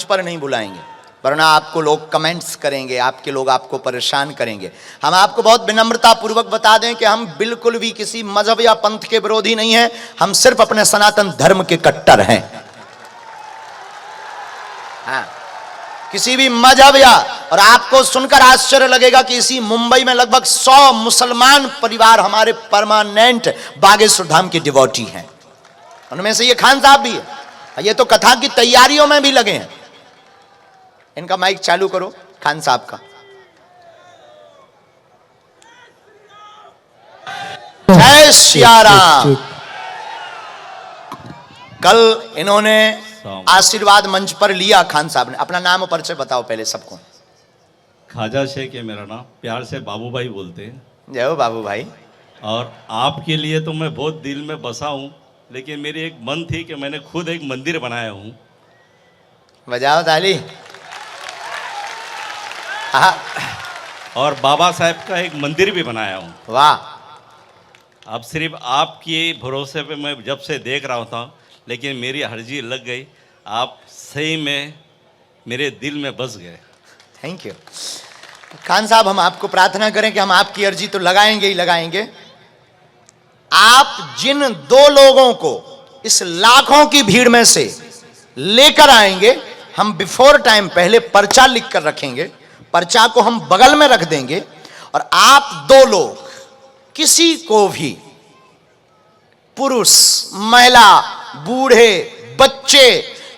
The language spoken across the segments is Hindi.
पर नहीं बुलाएंगे, वरना आपको लोग कमेंट्स करेंगे, आपके लोग आपको परेशान करेंगे। हम आपको बहुत विनम्रता पूर्वक बता दें कि हम बिल्कुल भी किसी मजहब या पंथ के विरोधी नहीं हैं, हम सिर्फ अपने सनातन धर्म के कट्टर हैं। हाँ, किसी भी मजहब या, और आपको सुनकर आश्चर्य लगेगा कि इसी मुंबई में लगभग 100 मुसलमान परिवार हमारे परमानेंट बागेश्वर धाम के डिवोटी हैं। उनमें से ये खान साहब भी है। ये तो कथा की तैयारियों में भी लगे हैं। इनका माइक चालू करो, खान साहब का। जय सिया राम। कल इन्होंने आशीर्वाद मंच पर लिया खान साहब ने। अपना नाम और परिचय बताओ पहले सबको। खाजा शेख है मेरा नाम, प्यार से बाबू भाई बोलते हैं। जय हो बाबू भाई। और आपके लिए तो मैं बहुत दिल में बसा हूँ, लेकिन मेरी एक मन थी कि मैंने खुद एक मंदिर बनाया हूँ। बजाओ ताली। और बाबा साहेब का एक मंदिर भी बनाया हूँ। वाह। अब सिर्फ आपके भरोसे पे मैं जब से देख रहा था, लेकिन मेरी हर्जी लग गई। आप सही में मेरे दिल में बस गए। थैंक यू खान साहब। हम आपको प्रार्थना करें कि हम आपकी अर्जी तो लगाएंगे ही लगाएंगे। आप जिन 2 लोगों को इस लाखों की भीड़ में से लेकर आएंगे, हम बिफोर टाइम पहले पर्चा लिख कर रखेंगे। पर्चा को हम बगल में रख देंगे और आप 2 लोग किसी को भी, पुरुष, महिला, बूढ़े, बच्चे,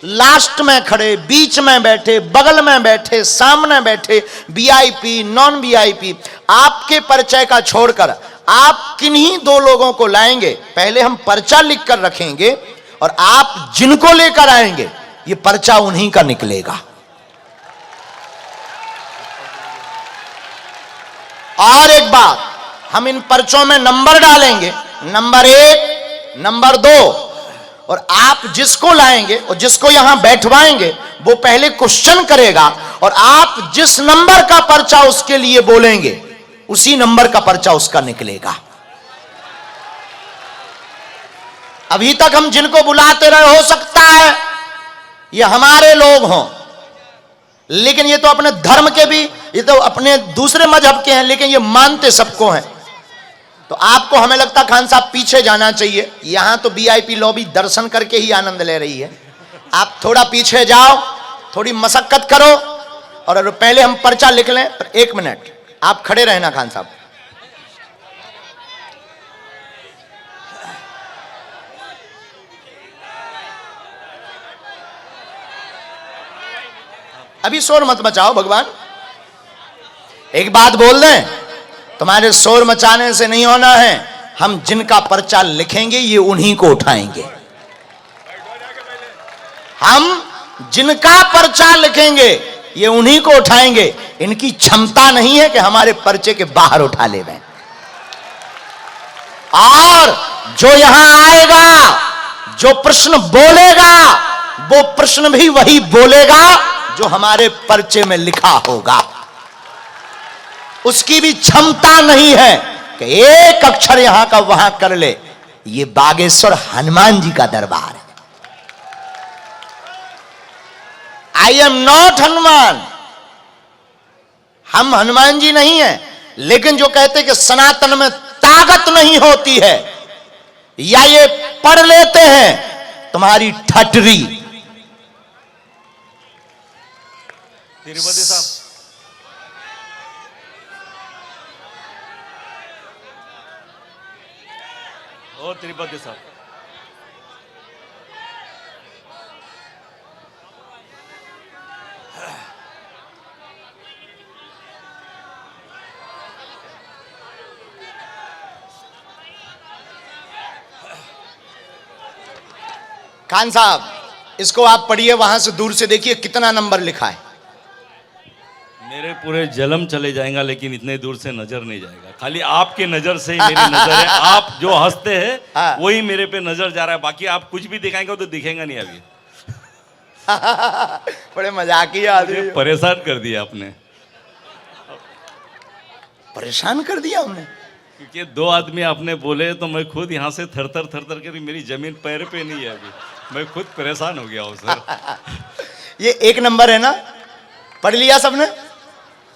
लास्ट में खड़े, बीच में बैठे, बगल में बैठे, सामने बैठे, वीआईपी, नॉन वीआईपी, आपके परिचय का छोड़कर आप किन्हीं 2 लोगों को लाएंगे। पहले हम पर्चा लिख कर रखेंगे और आप जिनको लेकर आएंगे ये पर्चा उन्हीं का निकलेगा। और एक बात, हम इन पर्चों में नंबर डालेंगे, नंबर 1, नंबर 2, और आप जिसको लाएंगे और जिसको यहां बैठवाएंगे वो पहले क्वेश्चन करेगा और आप जिस नंबर का पर्चा उसके लिए बोलेंगे उसी नंबर का पर्चा उसका निकलेगा। अभी तक हम जिनको बुलाते रहे, हो सकता है ये हमारे लोग हों, लेकिन ये तो अपने धर्म के भी, ये तो अपने दूसरे मजहब के हैं, लेकिन ये मानते सबको हैं। तो आपको, हमें लगता खान साहब, पीछे जाना चाहिए। यहां तो वीआईपी लॉबी दर्शन करके ही आनंद ले रही है। आप थोड़ा पीछे जाओ, थोड़ी मशक्कत करो और पहले हम पर्चा लिख लें। 1 मिनट आप खड़े रहना खान साहब। अभी शोर मत मचाओ भगवान। एक बात बोल दें, तुम्हारे शोर मचाने से नहीं होना है। हम जिनका पर्चा लिखेंगे ये उन्हीं को उठाएंगे। हम जिनका पर्चा लिखेंगे ये उन्हीं को उठाएंगे। इनकी क्षमता नहीं है कि हमारे पर्चे के बाहर उठा ले गए। और जो यहां आएगा, जो प्रश्न बोलेगा, वो प्रश्न भी वही बोलेगा जो हमारे पर्चे में लिखा होगा। उसकी भी क्षमता नहीं है कि एक अक्षर यहां का वहां कर ले। ये बागेश्वर हनुमान जी का दरबार है। I am not Hanuman. हम हनुमान जी नहीं हैं, लेकिन जो कहते कि सनातन में ताकत नहीं होती है, या ये पढ़ लेते हैं तुम्हारी ठटरी। तिरुपति साहब, ओ तिरुपति साहब, खान साहब इसको आप पढ़िए, वहां से दूर से देखिए कितना नंबर लिखा है। मेरे पूरे जलम चले जाएगा, लेकिन इतने दूर से नजर नहीं जाएगा। खाली आपके नजर से ही मेरी नजर है। आप जो हंसते हैं हाँ। वही मेरे पे नजर जा रहा है। बाकी आप कुछ भी दिखाएंगे तो दिखेगा नहीं। अभी बड़े मजाकिया आदमी। परेशान कर दिया आपने। परेशान कर दिया हमने, क्योंकि 2 आदमी आपने बोले तो मैं खुद यहाँ से थर थर कर मेरी जमीन पैर पे नहीं है। अभी मैं खुद परेशान हो गया हूँ सर। ये 1 नंबर है ना, पढ़ लिया सबने?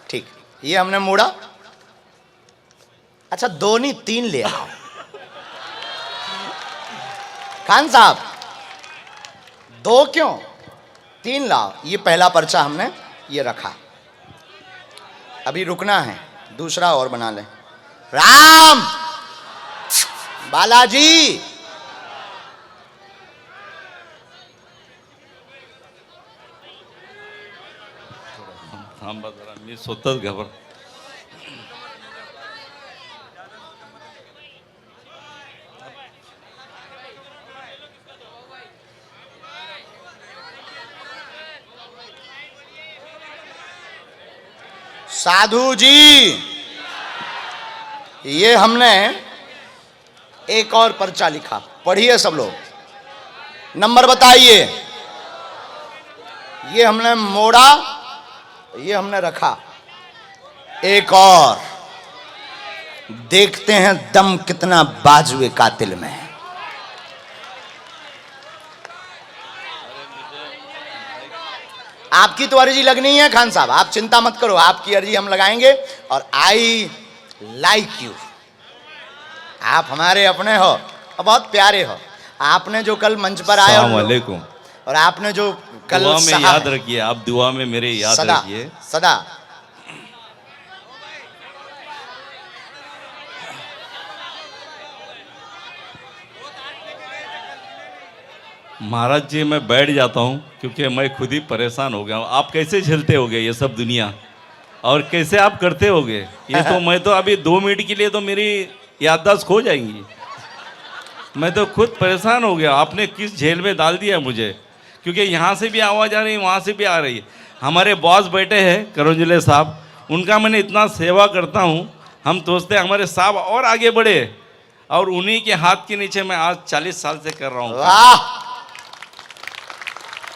ठीक, ये हमने मोड़ा। अच्छा 2 नहीं 3 ले आओ। खान साहब 2 क्यों, 3 लाओ। ये पहला पर्चा हमने ये रखा, अभी रुकना है, दूसरा और बना ले। राम बालाजी, थांबा जरा, मी स्वतःच घाबर. साधु जी, ये हमने एक और पर्चा लिखा, पढ़िए सब लोग, नंबर बताइए। ये हमने मोड़ा, ये हमने रखा। एक और, देखते हैं दम कितना बाजुए कातिल में है। आपकी तो अर्जी लगनी है खान साहब, आप चिंता मत करो, आपकी अर्जी हम लगाएंगे। और आई लाइक यू, आप हमारे अपने हो और बहुत प्यारे हो। आपने जो कल मंच पर आए अस्सलामुअलैकुम, और आपने जो कल दुआ में सहा याद रखिए, आप दुआ में मेरे याद सदा रखिए। सदा। महाराज जी मैं बैठ जाता हूँ क्योंकि मैं खुद ही परेशान हो गया हूँ। आप कैसे झेलते होगे ये सब दुनिया, और कैसे आप करते होगे ये तो मैं तो अभी 2 मिनट के लिए तो मेरी याददाश्त खो जाएंगी। मैं तो खुद परेशान हो गया, आपने किस झेल में डाल दिया मुझे, क्योंकि यहाँ से भी आवाज़ आ रही है, वहाँ से भी आ रही है। हमारे बॉस बैठे हैं करंजुले साहब, उनका मैंने इतना सेवा करता हूँ, हम सोचते हैं हमारे साहब और आगे बढ़े, और उन्हीं के हाथ के नीचे मैं आज 40 साल से कर रहा हूँ, वाह,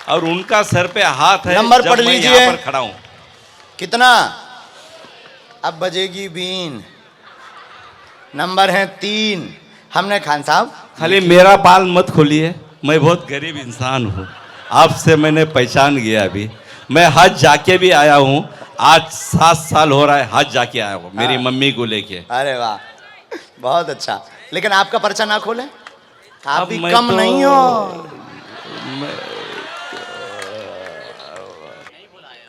और उनका सर पे हाथ है। नंबर जब पढ़ मैं लीजिए। यहाँ पर खड़ा हूँ। कितना? अब बजेगी बीन। नंबर है 3। हमने खान साहब खाली मेरा बाल मत खोलिए, मैं बहुत गरीब इंसान हूँ, आपसे मैंने पहचान गया। अभी मैं हज जाके भी आया हूँ, आज 7 साल हो रहा है हज जाके आया हूँ मेरी मम्मी को लेके। अरे वाह, बहुत अच्छा। लेकिन आपका पर्चा ना खोलें, आप अब भी मैं कम तो- नहीं हो।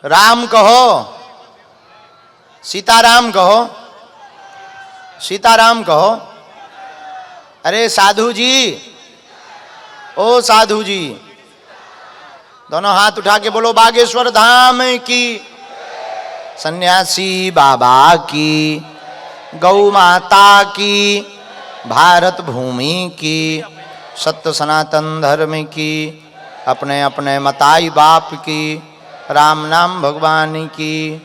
राम कहो, सीताराम कहो, सीताराम कहो। अरे साधु जी, ओ साधु जी, दोनों हाथ उठा के बोलो बागेश्वर धाम की, सन्यासी बाबा की, गौ माता की, भारत भूमि की, सत्य सनातन धर्म की, अपने अपने मताई बाप की, राम नाम भगवान की।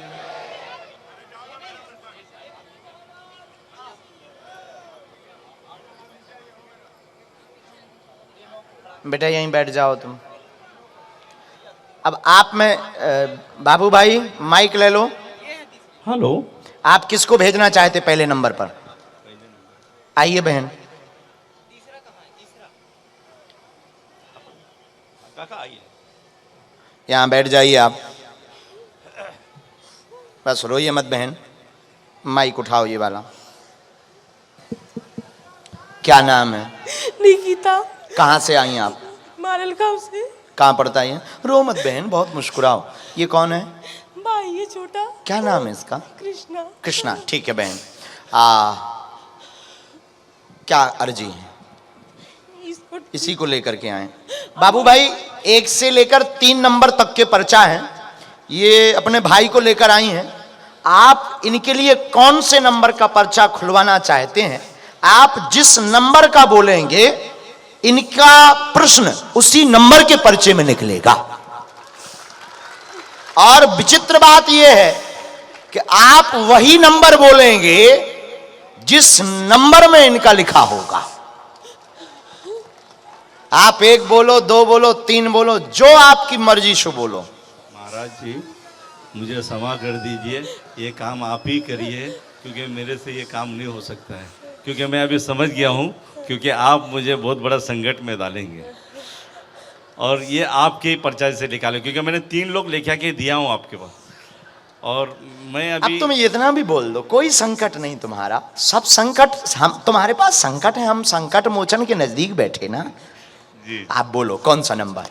बेटा यहीं बैठ जाओ तुम। अब आप में बाबू भाई माइक ले लो। हेलो, आप किसको भेजना चाहते पहले नंबर पर? आइए बहन। यहाँ बैठ जाइए आप, बस रोइए मत बहन। माइक उठाओ ये वाला। क्या नाम है? निकिता। कहाँ से आई आप? मारल गाँव से। कहाँ पड़ता है? रो मत बहन, बहुत मुस्कुराओ। ये कौन है? भाई ये छोटा। क्या नाम है इसका? कृष्णा। कृष्णा, ठीक है बहन। क्या अर्जी है? इसको इसी को लेकर के आए। बाबू भाई 1 से लेकर 3 नंबर तक के पर्चा हैं, ये अपने भाई को लेकर आई हैं। आप इनके लिए कौन से नंबर का पर्चा खुलवाना चाहते हैं? आप जिस नंबर का बोलेंगे इनका प्रश्न उसी नंबर के पर्चे में निकलेगा। और विचित्र बात यह है कि आप वही नंबर बोलेंगे जिस नंबर में इनका लिखा होगा। आप 1 बोलो, 2 बोलो, 3 बोलो, जो आपकी मर्जी से बोलो। महाराज जी मुझे क्षमा कर दीजिए, ये काम आप ही करिए, क्योंकि मेरे से ये काम नहीं हो सकता है, क्योंकि मैं अभी समझ गया हूँ, क्योंकि आप मुझे बहुत बड़ा संकट में डालेंगे। और ये आपके परिचय से निकाले, क्योंकि मैंने 3 लोग लेखा के दिया हूँ आपके पास। और मैं अब अभी तुम इतना भी बोल दो, कोई संकट नहीं तुम्हारा, सब संकट हम, तुम्हारे पास संकट है, हम संकट मोचन के नजदीक बैठे ना। जी आप बोलो कौन सा नंबर?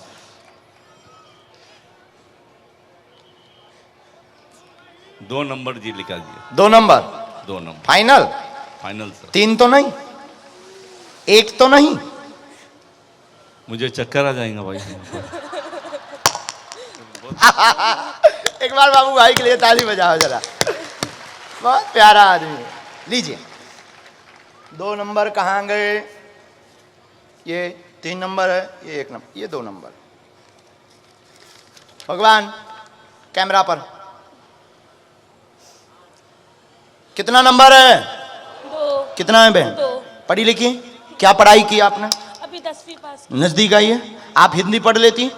2 नंबर जी लिखा दिया। 2 number 2 number final? Final sir. 3 तो नहीं, 1 तो नहीं? मुझे चक्कर आ जाएगा भाई। एक बार बाबू भाई के लिए ताली बजाओ जरा, बहुत प्यारा आदमी है। लीजिए 2 नंबर कहाँ गए? ये 3 नंबर है, ये 1 नंबर, ये 2 नंबर। भगवान कैमरा पर कितना नंबर है? 2। कितना है बहन? 2। पढ़ी लिखी? क्या पढ़ाई की आपने? अभी 10वीं पास। नजदीक आइए। आप हिंदी पढ़ लेती?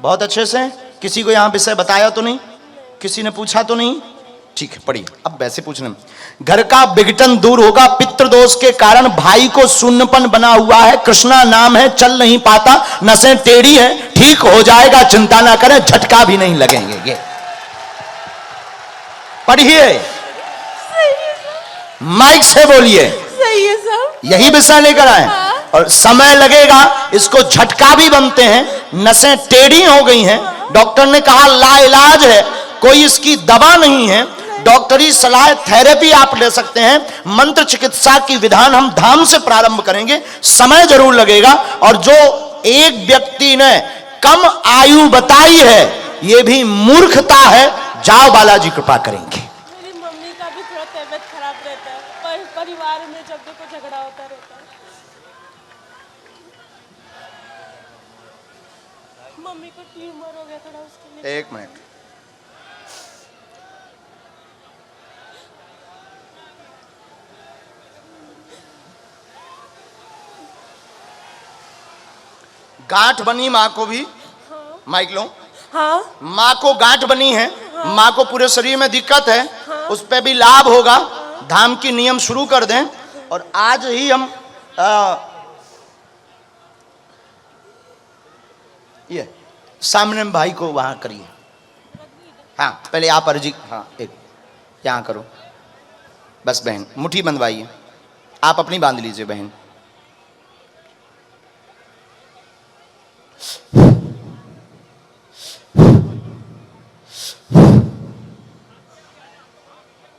बहुत अच्छे से। किसी को यहाँ विषय बताया तो नहीं? किसी ने पूछा तो नहीं? ठीक है पढ़िए। अब वैसे पूछने में, घर का विघटन दूर होगा, पितृदोष के कारण भाई को शून्यपन बना हुआ है, कृष्णा नाम है, चल नहीं पाता, नसें टेढ़ी है, ठीक हो जाएगा, चिंता ना करें, झटका भी नहीं लगेंगे। ये पढ़िए, माइक से बोलिए। सही है सर। यही विषय लेकर आए। हाँ। और समय लगेगा, इसको झटका भी बनते हैं, नसें टेढ़ी हो गई हैं, डॉक्टर ने कहा लाइलाज है, कोई इसकी दवा नहीं है, डॉक्टरी सलाह थेरेपी आप ले सकते हैं, मंत्र चिकित्सा की विधान हम धाम से प्रारंभ करेंगे, समय जरूर लगेगा। और जो एक व्यक्ति ने कम आयु बताई है, यह भी मूर्खता है। जाओ बालाजी कृपा करेंगे। मेरी मम्मी का भी थोड़ा तबीयत खराब रहता है, परिवार में जब देखो झगड़ा होता रहता है। मम्मी को ट्यूमर हो गया थोड़ा, उसके लिए। 1 मिनट। गांठ बनी माँ को भी? हाँ। माइक लो। हाँ। माँ को गांठ बनी है, माँ को पूरे शरीर में दिक्कत है, उस पे भी लाभ होगा। धाम की नियम शुरू कर दें। और आज ही हम ये सामने में भाई को वहां करिए। हाँ पहले आप अर्जी, हाँ एक यहाँ करो बस। बहन मुट्ठी बंधवाइए, आप अपनी बांध लीजिए बहन।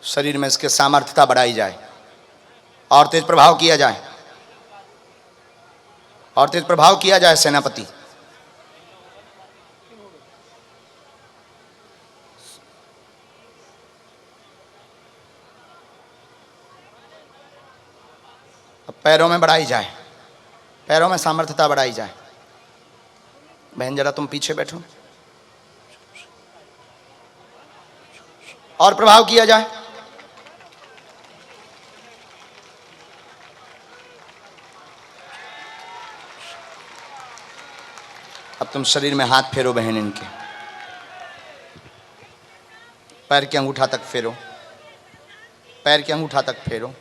शरीर में इसके सामर्थ्यता बढ़ाई जाए और तेज प्रभाव किया जाए, और तेज प्रभाव किया जाए। सेनापति अब पैरों में बढ़ाई जाए, पैरों में सामर्थ्यता बढ़ाई जाए। बहन जरा तुम पीछे बैठो, और प्रभाव किया जाए। अब तुम शरीर में हाथ फेरो बहन, इनके पैर के अंगूठा तक फेरो, पैर के अंगूठा तक फेरो।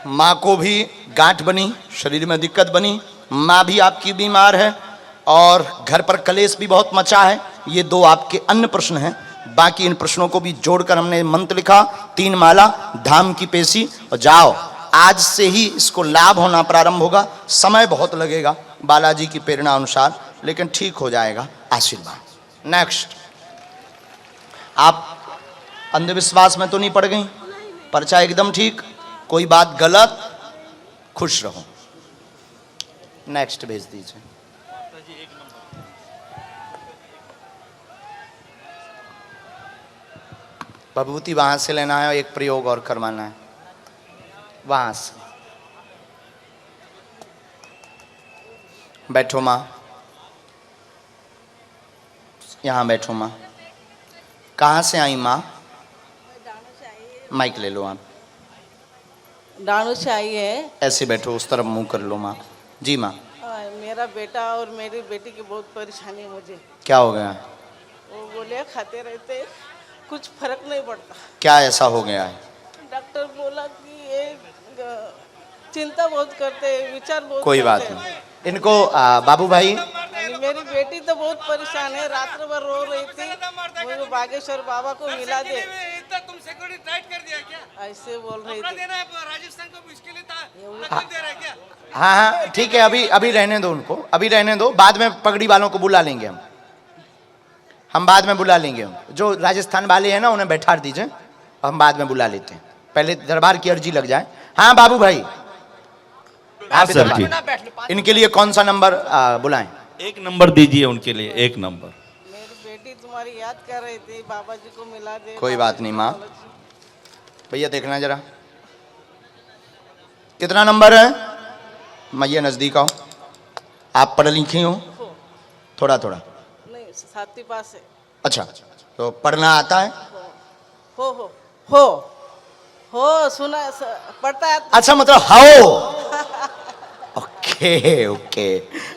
माँ को भी गांठ बनी, शरीर में दिक्कत बनी, माँ भी आपकी बीमार है, और घर पर कलेश भी बहुत मचा है। ये 2 आपके अन्य प्रश्न हैं। बाकी इन प्रश्नों को भी जोड़कर हमने मंत्र लिखा, 3 माला, धाम की पेशी। और जाओ, आज से ही इसको लाभ होना प्रारंभ होगा। समय बहुत लगेगा बालाजी की प्रेरणा अनुसार, लेकिन ठीक हो जाएगा। आशीर्वाद। नेक्स्ट, आप अंधविश्वास में तो नहीं पड़ गई? पर्चा एकदम ठीक, कोई बात गलत? खुश रहो। नेक्स्ट भेज दीजिए। भभूति वहां से लेना है और एक प्रयोग और करवाना है वहां से। बैठो माँ, यहाँ बैठो माँ। कहाँ से आई माँ? माइक ले लो आप। डाणू से आई है। ऐसे बैठो, उस तरफ मुंह कर लो माँ। जी माँ। मेरा बेटा और मेरी बेटी की बहुत परेशानी है मुझे। क्या हो गया? वो गोलियां खाते रहते, कुछ फर्क नहीं पड़ता। क्या ऐसा हो गया है? डॉक्टर बोला कि ये चिंता बहुत करते हैं, विचार बहुत कोई बात करते हैं। नहीं। इनको बाबू भाई, मेरी बेटी तो बहुत परेशान है, रात भर रो रही थी, मुझे बागेश्वर बाबा को मिला दे, तुम सिक्योरिटी टाइट कर दिया क्या? ऐसे बोल रही कपड़ा थी। देना है राजस्थान को, इसके लिए तकलीफ दे रहा है क्या? हाँ हाँ ठीक है, अभी अभी रहने दो उनको, अभी रहने दो, बाद में पगड़ी वालों को बुला लेंगे हम बाद में बुला लेंगे। जो राजस्थान वाले हैं ना उन्हें बैठा दीजिए, हम बाद में बुला लेते हैं, पहले दरबार की अर्जी लग जाए। हाँ बाबू भाई, आप सर इधर जी। बात- इनके लिए कौन सा नंबर बुलाएं? एक नंबर दीजिए उनके लिए, एक नंबर। मेरी बेटी तुम्हारी याद कर रही थी, बाबा जी को मिला दे। कोई बात नहीं माँ। भैया देखना जरा कितना नंबर है। मैया नजदीक आओ, आप पढ़ लिखी हो थोड़ा थोड़ा? नहीं, साथी पास है। अच्छा, तो पढ़ना आता है? हो हो हो हो सुना पढ़ता है। अच्छा मतलब हाओ। ओके ओके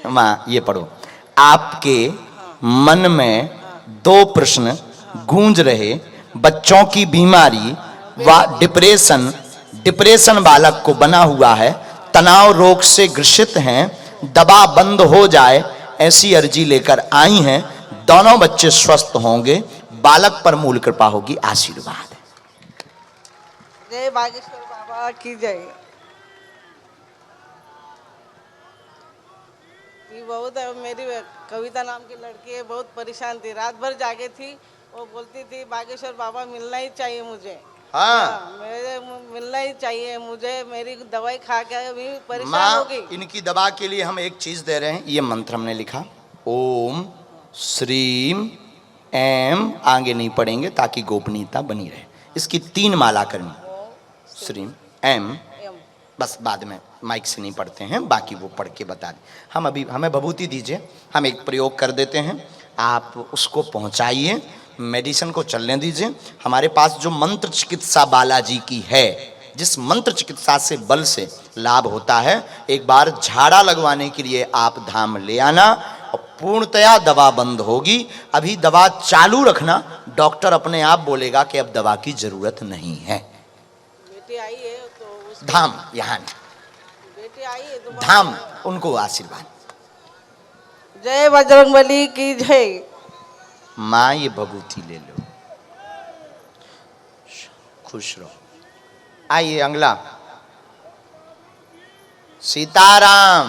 माँ, ये पढ़ो। आपके मन में दो प्रश्न गूंज रहे, बच्चों की बीमारी व डिप्रेशन बालक को बना हुआ है, तनाव रोग से ग्रसित हैं, दवा बंद हो जाए ऐसी अर्जी लेकर आई हैं। दोनों बच्चे स्वस्थ होंगे, बालक पर मूल कृपा होगी, आशीर्वाद। जय बागेश्वर बाबा की जय। ये बहुत मेरी कविता नाम की लड़की है, बहुत परेशान थी, रात भर जागे थी, वो बोलती थी बागेश्वर बाबा मिलना ही चाहिए मुझे। हाँ मेरे मिलना ही चाहिए मुझे, मेरी दवाई खा के अभी परेशान माँ, हो गई। इनकी दवा के लिए हम एक चीज दे रहे हैं, ये मंत्र हमने लिखा, ओम श्रीम एम, आगे नहीं पढ़ेंगे ताकि गोपनीयता बनी रहे। इसकी 3 माला करनी, श्रीम एम, बस बाद में माइक से नहीं पढ़ते हैं, बाकी वो पढ़ के बता दें। हम अभी हमें भभूति दीजिए, हम एक प्रयोग कर देते हैं, आप उसको पहुंचाइए, मेडिसिन को चलने दीजिए। हमारे पास जो मंत्र चिकित्सा बालाजी की है, जिस मंत्र चिकित्सा से बल से लाभ होता है, एक बार झाड़ा लगवाने के लिए आप धाम ले आना और पूर्णतया दवा बंद होगी। अभी दवा चालू रखना, डॉक्टर अपने आप बोलेगा कि अब दवा की जरूरत नहीं है। बेटी आई है तो धाम यहाँ बेटी आई है तो धाम, उनको आशीर्वाद। जय बजरंगबली की जय। माँ ये भभूति ले लो, खुश रहो। आइए अगला। सीताराम।